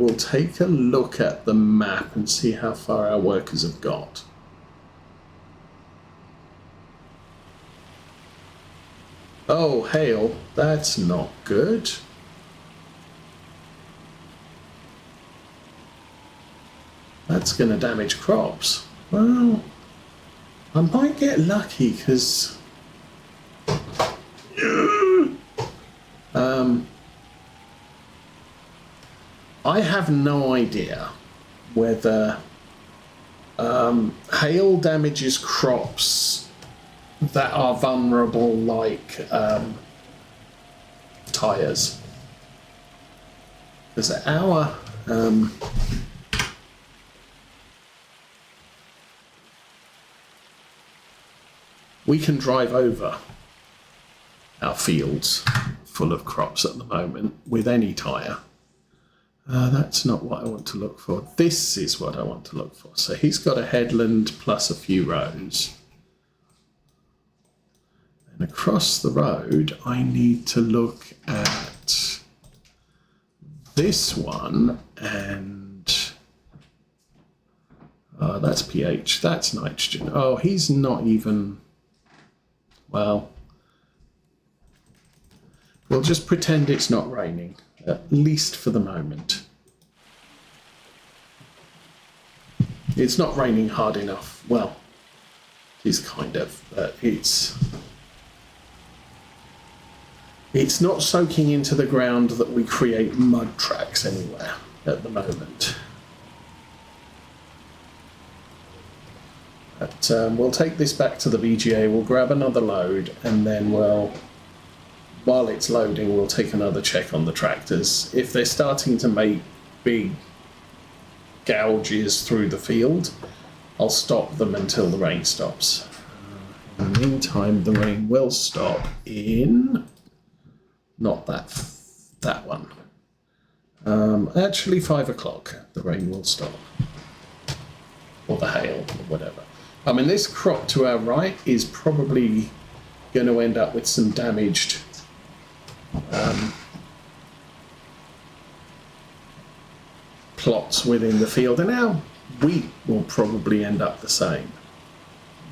we'll take a look at the map and see how far our workers have got. Oh, hail, that's not good. That's going to damage crops. Well, I might get lucky because I have no idea whether hail damages crops that are vulnerable, like tyres. Because our we can drive over our fields full of crops at the moment with any tyre. That's not what I want to look for. This is what I want to look for. So he's got a headland plus a few rows. And across the road, I need to look at this one, and that's pH, that's nitrogen. Oh, he's not even, well, we'll just pretend it's not raining, at least for the moment. It's not raining hard enough. Well, it is kind of, but it's not soaking into the ground that we create mud tracks anywhere at the moment. But we'll take this back to the VGA, we'll grab another load, and then while it's loading, we'll take another check on the tractors. If they're starting to make big gouges through the field, I'll stop them until the rain stops. In the meantime, the rain will stop in... not that one. Actually 5 o'clock, the rain will stop. Or the hail, or whatever. I mean, this crop to our right is probably going to end up with some damaged plots within the field, and our wheat will probably end up the same.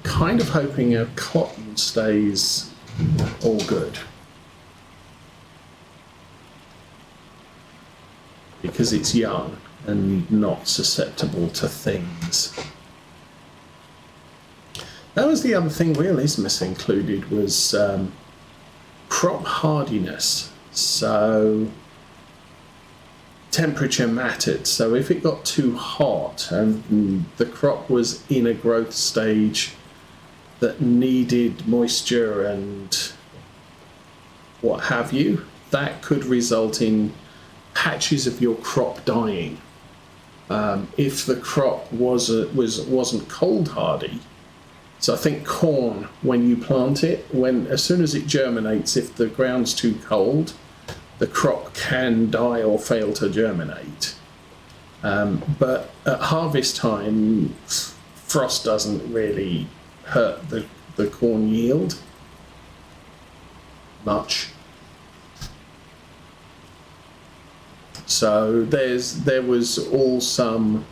Kind of hoping our cotton stays all good, because it's young and not susceptible to things. That was the other thing Realismus included, was crop hardiness. So temperature mattered. So if it got too hot and the crop was in a growth stage that needed moisture and what have you, that could result in patches of your crop dying. If the crop wasn't cold hardy, so I think corn, when you plant it, as soon as it germinates, if the ground's too cold, the crop can die or fail to germinate. But at harvest time, frost doesn't really hurt the corn yield much. So there was all some,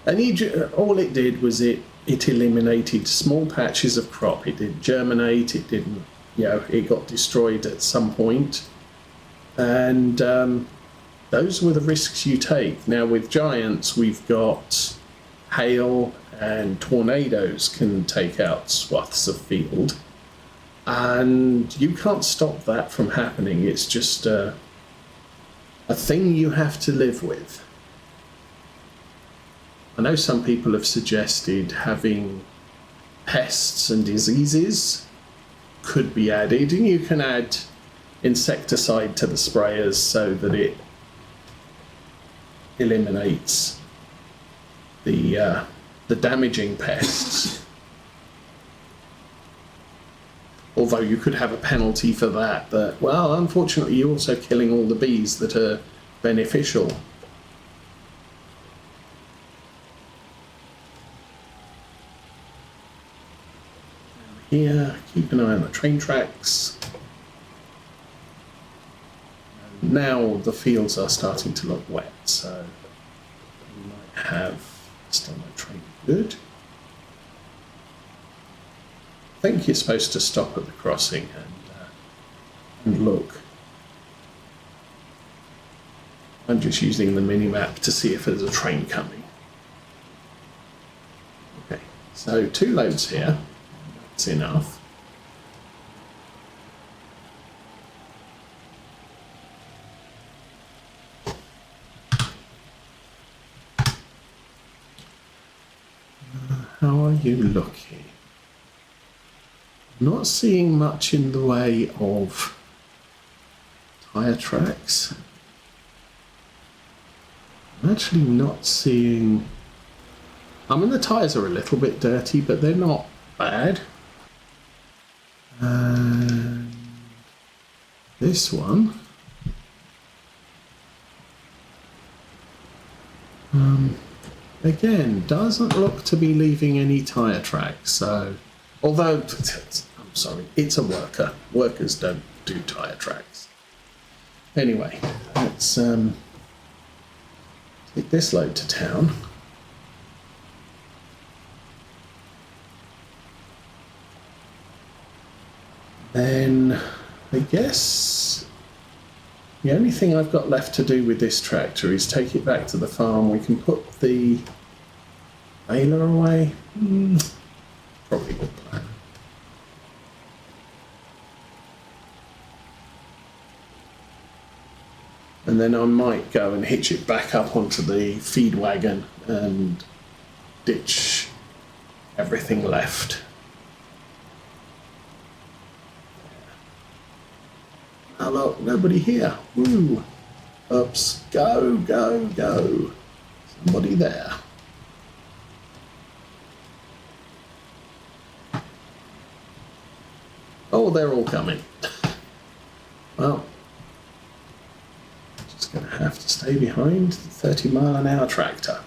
and all it did was it eliminated small patches of crop. It didn't germinate. It didn't, it got destroyed at some point. And those were the risks you take. Now with giants, we've got hail and tornadoes can take out swaths of field, and you can't stop that from happening. It's just a thing you have to live with. I know some people have suggested having pests and diseases could be added, and you can add insecticide to the sprayers so that it eliminates the damaging pests. Although you could have a penalty for that, well, unfortunately you're also killing all the bees that are beneficial. Here, keep an eye on the train tracks. Now the fields are starting to look wet, so we might have still no train. Good. I think you're supposed to stop at the crossing and look. I'm just using the mini-map to see if there's a train coming. Okay, so 2 loads here. That's enough. How are you looking? Not seeing much in the way of tyre tracks. I'm actually not seeing... I mean, the tyres are a little bit dirty, but they're not bad. And this one... again, doesn't look to be leaving any tyre tracks, so... Although, I'm sorry, it's a worker. Workers don't do tyre tracks. Anyway, let's take this load to town. Then, I guess... The only thing I've got left to do with this tractor is take it back to the farm. We can put the baler away. Probably a good plan. And then I might go and hitch it back up onto the feed wagon and ditch everything left. Oh look, nobody here. Woo! Oops. Go, go, go. Somebody there. Oh, they're all coming. Well, just going to have to stay behind the 30-mile-an-hour tractor.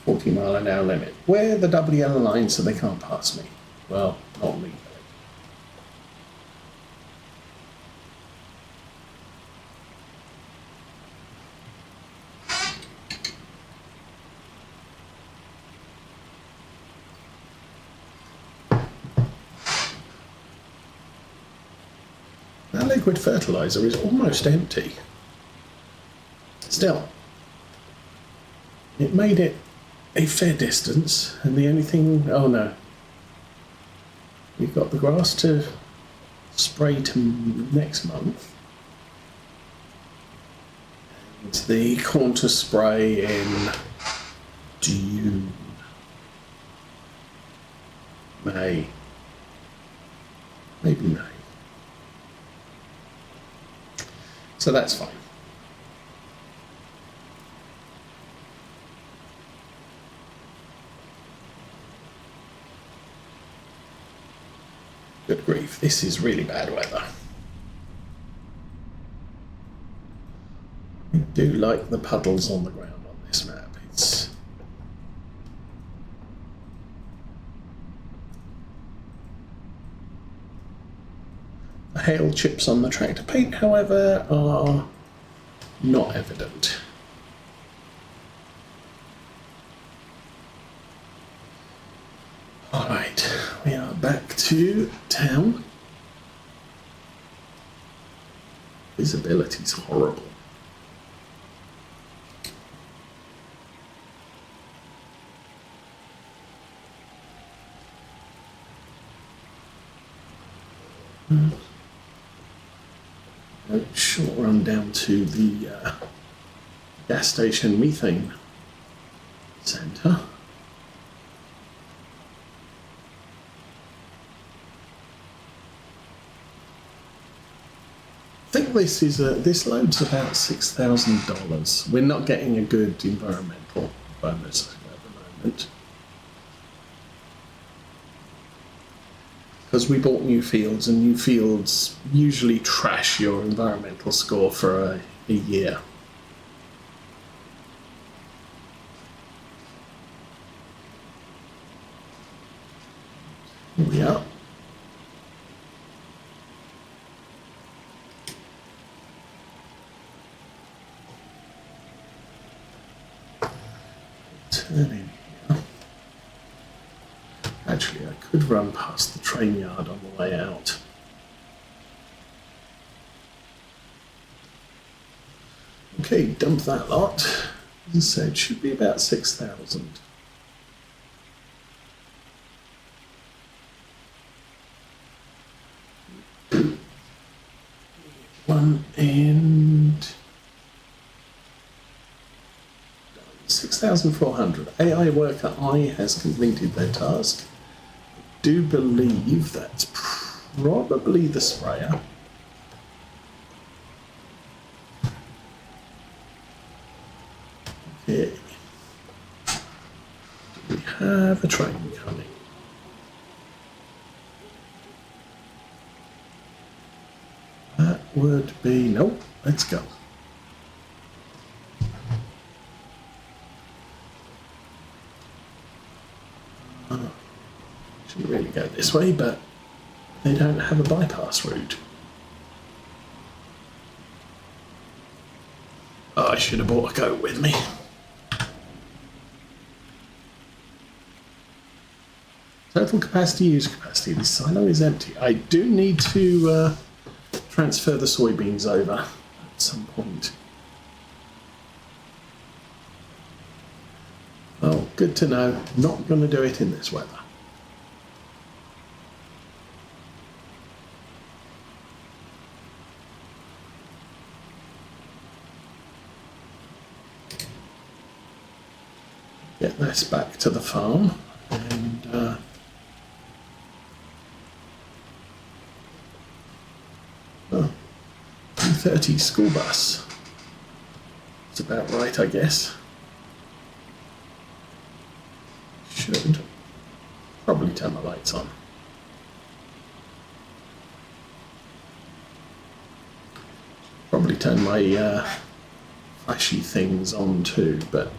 40-mile-an-hour limit. We're the double yellow line so they can't pass me. Well, not legally. That liquid fertilizer is almost empty. Still, it made it a fair distance, and the only thing... Oh no. We've got the grass to spray to next month. And the corn to spray in June. May. Maybe May. So that's fine. Good grief, this is really bad weather. I do like the puddles on the ground on this map. It's the hail chips on the tractor paint, however, are not evident. Alright, we are back to town. Visibility's horrible. Short run down to the gas station methane centre. I think this is this load's about $6,000. We're not getting a good environmental bonus at the moment because we bought new fields, and new fields usually trash your environmental score for a year. Here we are. turn in here. Actually, I could run past the train yard on the way out. Okay, dump that lot. As I said, should be about 6,000. One and 6,400. AI worker I has completed their task. I do believe that's probably the sprayer. Okay. Do we have a train coming? That would be... Nope, let's go. Shouldn't really go this way, but they don't have a bypass route. Oh, I should have brought a coat with me. Total capacity, use capacity. The silo is empty. I do need to transfer the soybeans over at some point. Oh, good to know. Not going to do it in this weather. Get this back to the farm and 2:30 school bus. It's about right, I guess. Should probably turn the lights on. Probably turn my flashy things on too, but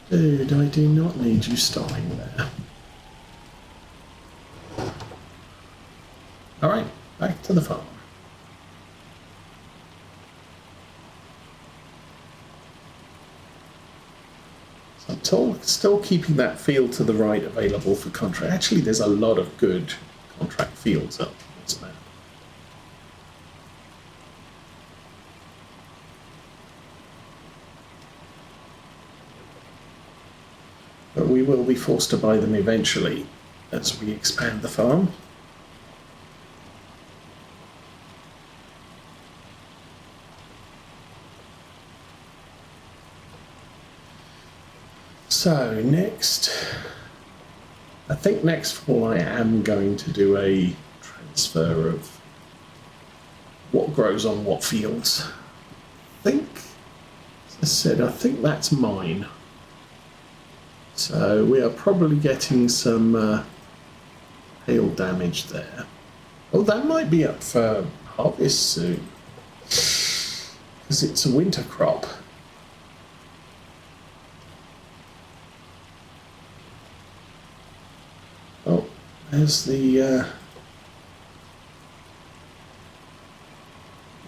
dude, I do not need you stopping there. Alright, back to the farm. So I'm still keeping that field to the right available for contract. Actually, there's a lot of good contract fields up this map. But we will be forced to buy them eventually as we expand the farm. So next, I think next fall I am going to do a transfer of what grows on what fields. I think, as I said, I think that's mine. So we are probably getting some hail damage there. Oh, that might be up for harvest soon, because it's a winter crop. Oh, there's the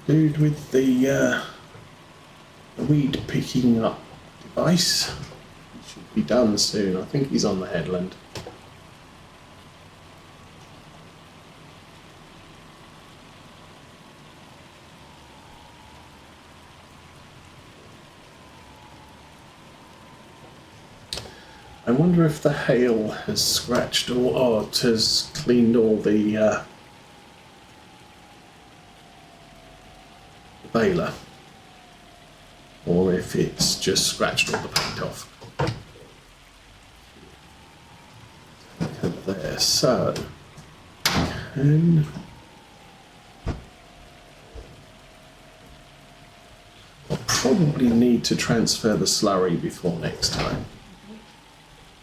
dude with the weed picking up device. Be done soon. I think he's on the headland. I wonder if the hail has scratched or has cleaned all the baler, or if it's just scratched all the paint off. There, so can I'll probably need to transfer the slurry before next time.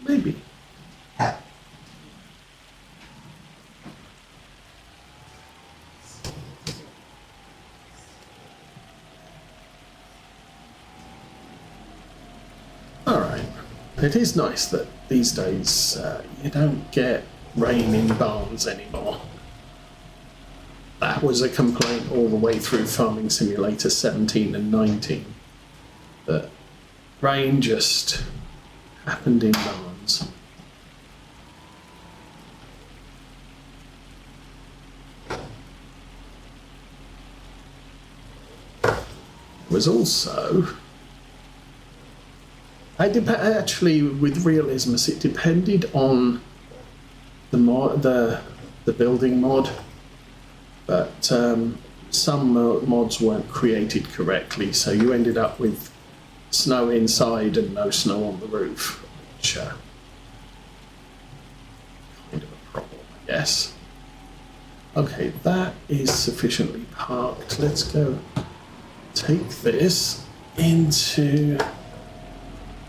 Maybe. Alright. It is nice that these days you don't get rain in barns anymore. That was a complaint all the way through Farming Simulator 17 and 19. That rain just happened in barns. There was also... actually, with Realismus, it depended on the mod, the building mod, but some mods weren't created correctly, so you ended up with snow inside and no snow on the roof, which kind of a problem, I guess. Okay, that is sufficiently parked. Let's go take this into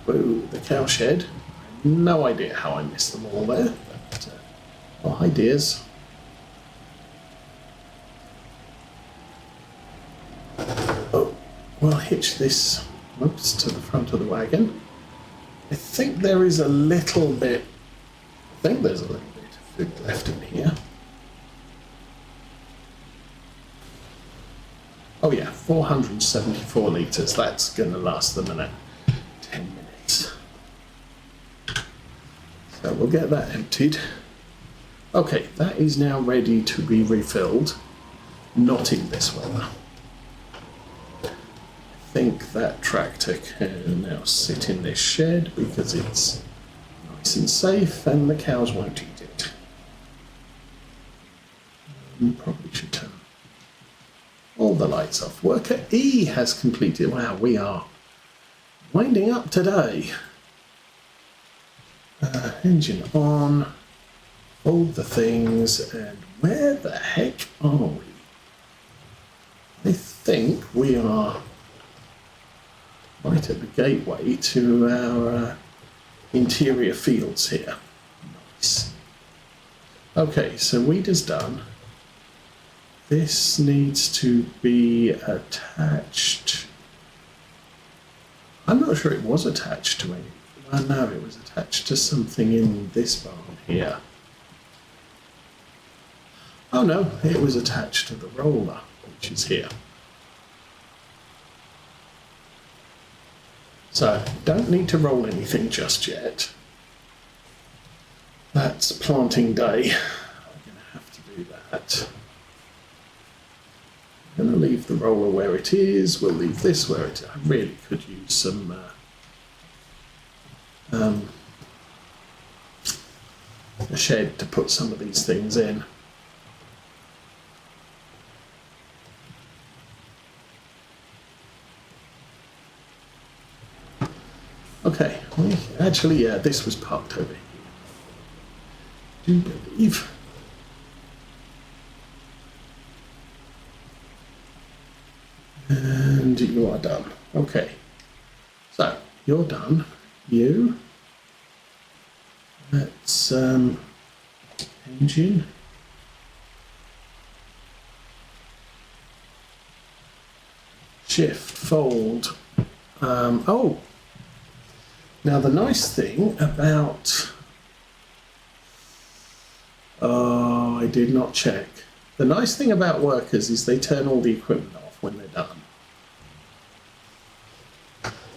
the cow shed. No idea how I missed them all there. But, oh, hi dears. Oh, we'll hitch this to the front of the wagon. I think there is a little bit. I think there's a little bit of food left in here. Oh yeah, 474 litres. That's going to last them a 10 minutes. So we'll get that emptied. Okay, that is now ready to be refilled. Not in this weather. I think that tractor can now sit in this shed because it's nice and safe and the cows won't eat it. Probably should turn all the lights off. Worker E has completed. Wow, we are winding up today. Engine on. All the things. And where the heck are we? I think we are right at the gateway to our interior fields here. Nice. Okay, so weed is done. This needs to be attached. I'm not sure it was attached to anything. No, it was attached to something in this barn here. Oh no, it was attached to the roller, which is here. So, don't need to roll anything just yet. That's planting day. I'm going to have to do that. I'm going to leave the roller where it is. We'll leave this where it is. I really could use some a shed to put some of these things in. Okay, actually, yeah, this was parked over here. I do believe. And you are done. Okay. So, you're done. You. Let's, engine. Shift, fold. Oh. Now the nice thing about... Oh, I did not check. The nice thing about workers is they turn all the equipment off when they're done.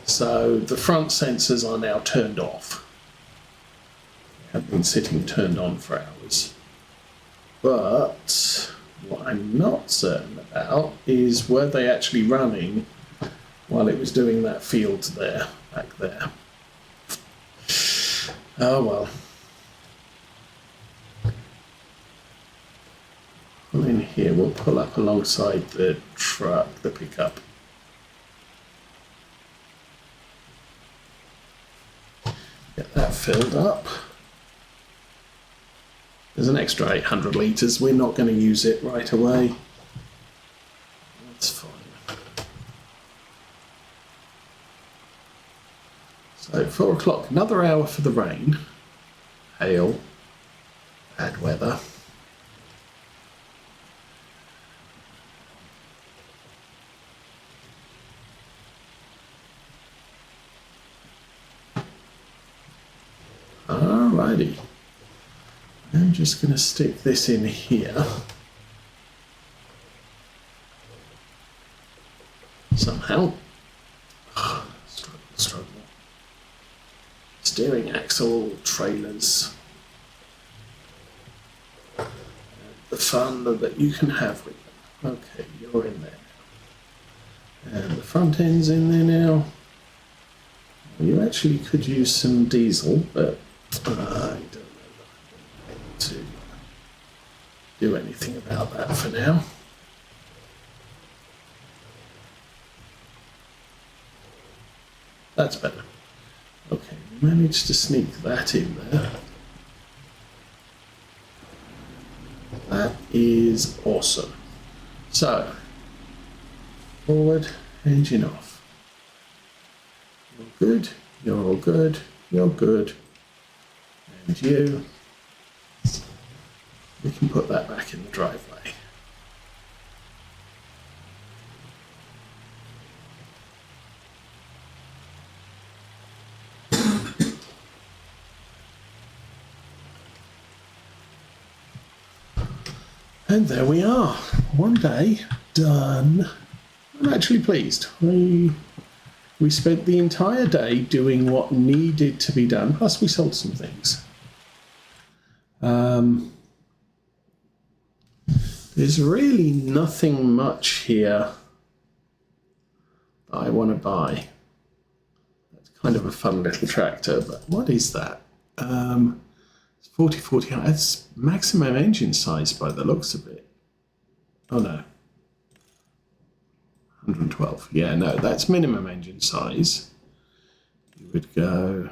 So the front sensors are now turned off. They have been sitting turned on for hours. But what I'm not certain about is were they actually running while it was doing that field there, back there. Oh well. Pull in here, we'll pull up alongside the truck, the pickup. Get that filled up. There's an extra 800 litres, we're not going to use it right away. That's fine. So 4 o'clock, another hour for the rain, hail, bad weather. Alrighty, I'm just going to stick this in here. somehow. Struggle. Steering axle, trailers. And the fun that you can have with them. Okay, you're in there now. And the front end's in there now. You actually could use some diesel, but I don't know to do anything about that for now. That's better. Okay, we managed to sneak that in there. That is awesome. So, forward, engine off. You're good, you're all good, you're good. And you, we can put that back in the driveway. And there we are, one day done. I'm actually pleased. We spent the entire day doing what needed to be done, plus we sold some things. There's really nothing much here that I want to buy. That's kind of a fun little tractor, but what is that? 40, that's maximum engine size by the looks of it. Oh no. 112. Yeah, no, that's minimum engine size. You would go.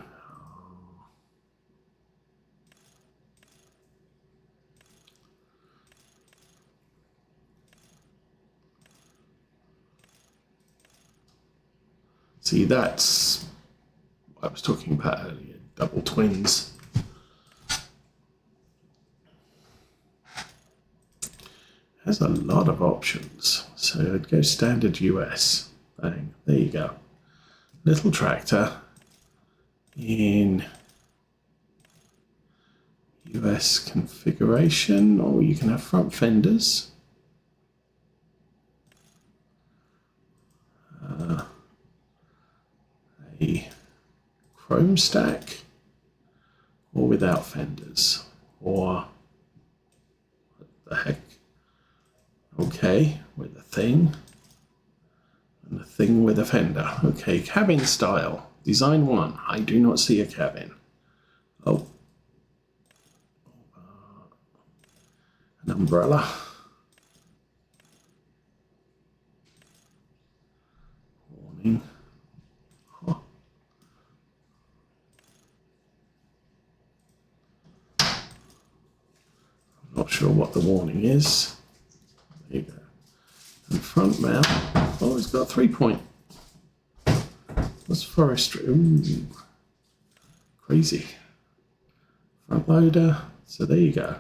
See, that's what I was talking about earlier, double twins. Has a lot of options. So I'd go standard US. Bang, there you go. Little tractor in US configuration, or you can have front fenders. A chrome stack, or without fenders, or what the heck? Okay, with a thing, and a thing with a fender. Okay, cabin style, design 1. I do not see a cabin. Oh, an umbrella. Warning. Oh. I'm not sure what the warning is. There you go. And front mount. Oh, it's got 3-point. What's forestry? Ooh, crazy. Front loader. So there you go.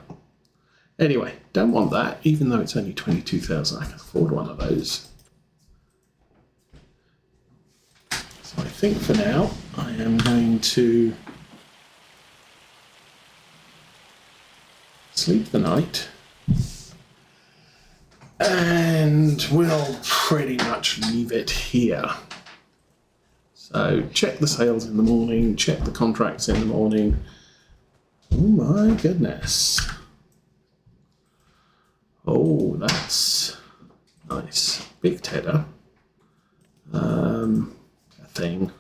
Anyway, don't want that, even though it's only 22,000. I can afford one of those. So I think for now, I am going to sleep the night. And we'll pretty much leave it here. So check the sales in the morning, check the contracts in the morning. Oh my goodness. Oh, that's nice. Big tedder. A thing.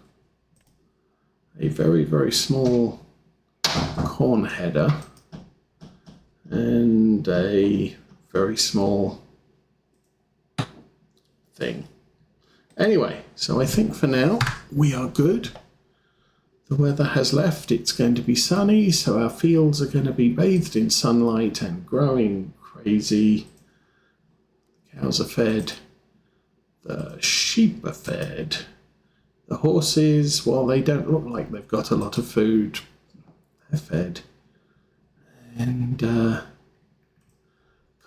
A very, very small corn header. And a very small thing. Anyway, so I think for now we are good. The weather has left. It's going to be sunny, so our fields are going to be bathed in sunlight and growing crazy. Cows are fed. The sheep are fed. The horses, while they don't look like they've got a lot of food, they're fed. And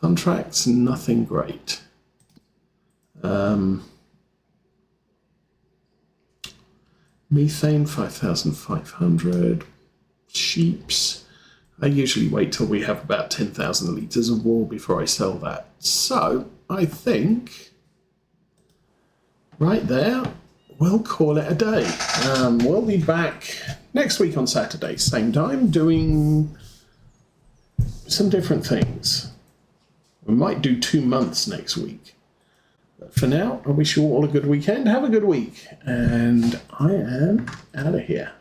contracts, nothing great. Methane, 5,500. Sheeps. I usually wait till we have about 10,000 litres of wool before I sell that. So, I think right there, we'll call it a day. We'll be back next week on Saturday, same time, doing some different things. We might do 2 months next week. But for now, I wish you all a good weekend. Have a good week. And I am out of here.